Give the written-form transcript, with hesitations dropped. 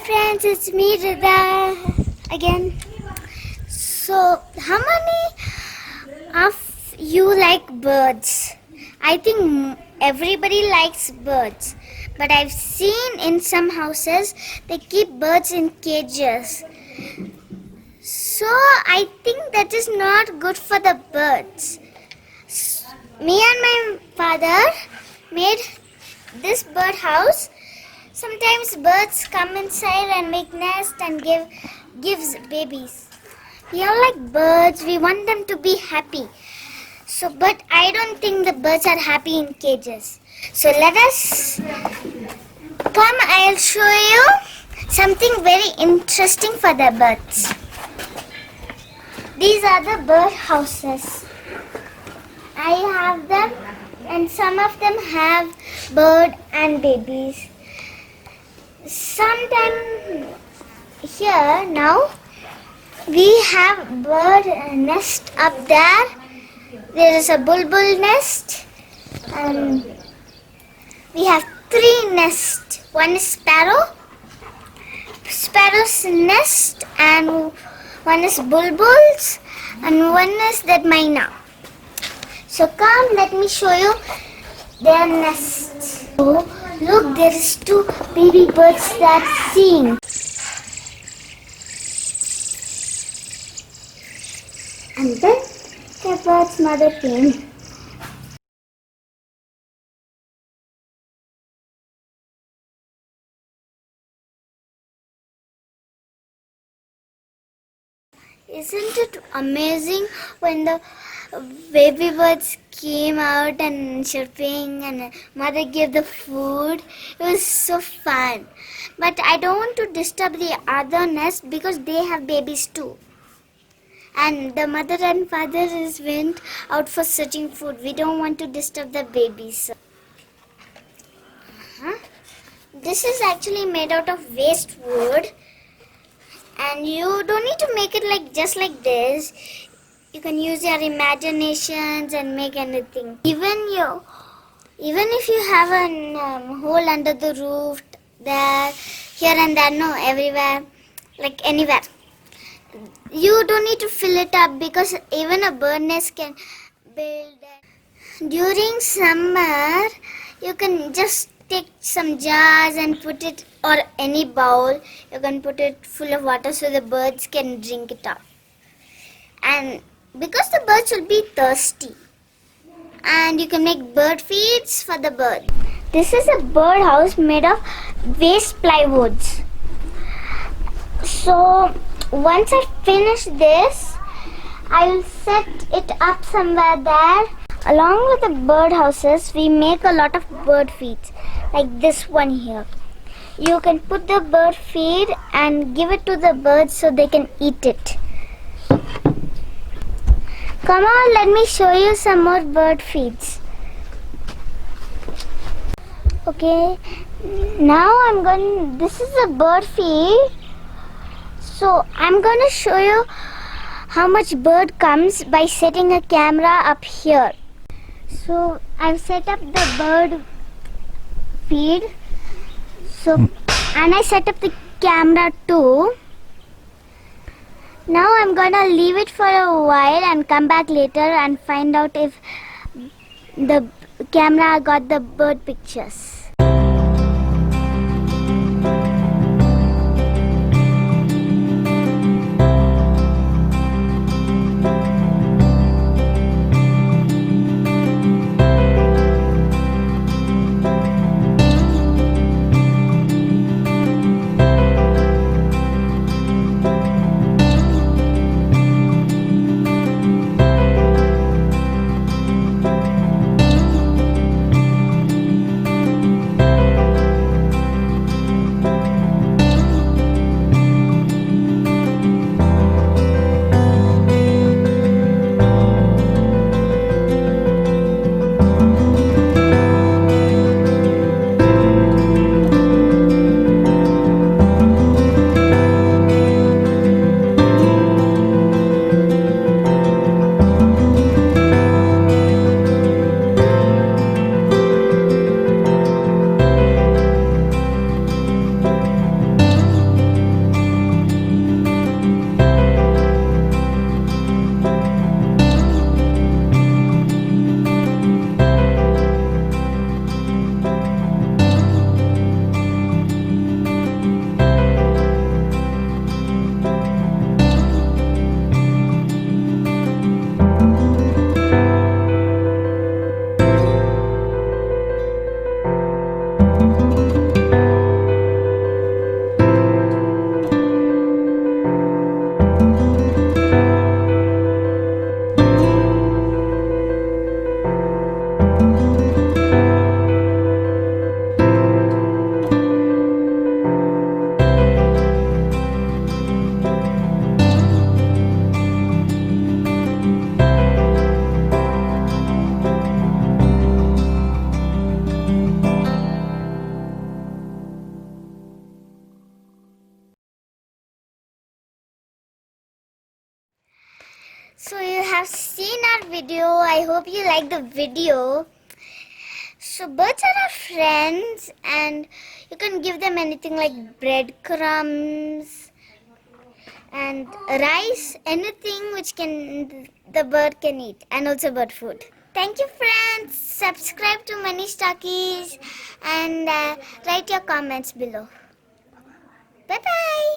friends, it's me Rida again. So, how many of you like birds? I think everybody likes birds, but I've seen in some houses they keep birds in cages. So, I think that is not good for the birds. Me and my father made this bird house. Sometimes birds come inside and make nest and gives babies. We all like birds. We want them to be happy. So, but I don't think the birds are happy in cages. So let us come. I'll show you something very interesting for the birds. These are the bird houses. I have them, and some of them have bird and babies. Sometime here now we have bird nest up there. There is a bulbul nest, and we have 3 nests. One is sparrow's nest, and one is bulbul's, and one is that myna. So come, let me show you their nests. Oh, look, there is 2 baby birds that are seeing. And then the bird's mother came. Isn't it amazing when the baby birds came out and chirping and mother gave the food? It was so fun. But I don't want to disturb the other nest because they have babies too. And the mother and father went out for searching food. We don't want to disturb the babies. This is actually made out of waste wood. And you don't need to make it just like this. You can use your imaginations and make anything. Even if you have a hole under the roof, there, here and there, no, everywhere, like anywhere. You don't need to fill it up because even a bird nest can build. During summer, you can just take some jars and put it, or any bowl, you can put it full of water so the birds can drink it up. And because the birds will be thirsty, and you can make bird feeds for the bird. This is a bird house made of waste plywoods. So once I finish this, I will set it up somewhere there. Along with the bird houses, we make a lot of bird feeds, like this one here. You can put the bird feed and give it to the birds so they can eat it. Come on, let me show you some more bird feeds. Okay, now this is a bird feed. So I'm going to show you how much bird comes by setting a camera up here. So I've set up the bird feed. And I set up the camera too. Now I'm gonna leave it for a while and come back later and find out if the camera got the bird pictures. So you have seen our video. I hope you like the video. So birds are our friends, and you can give them anything like breadcrumbs and rice, anything which can the bird can eat, and also bird food. Thank you, friends. Subscribe to Manish Talkies and write your comments below. Bye bye.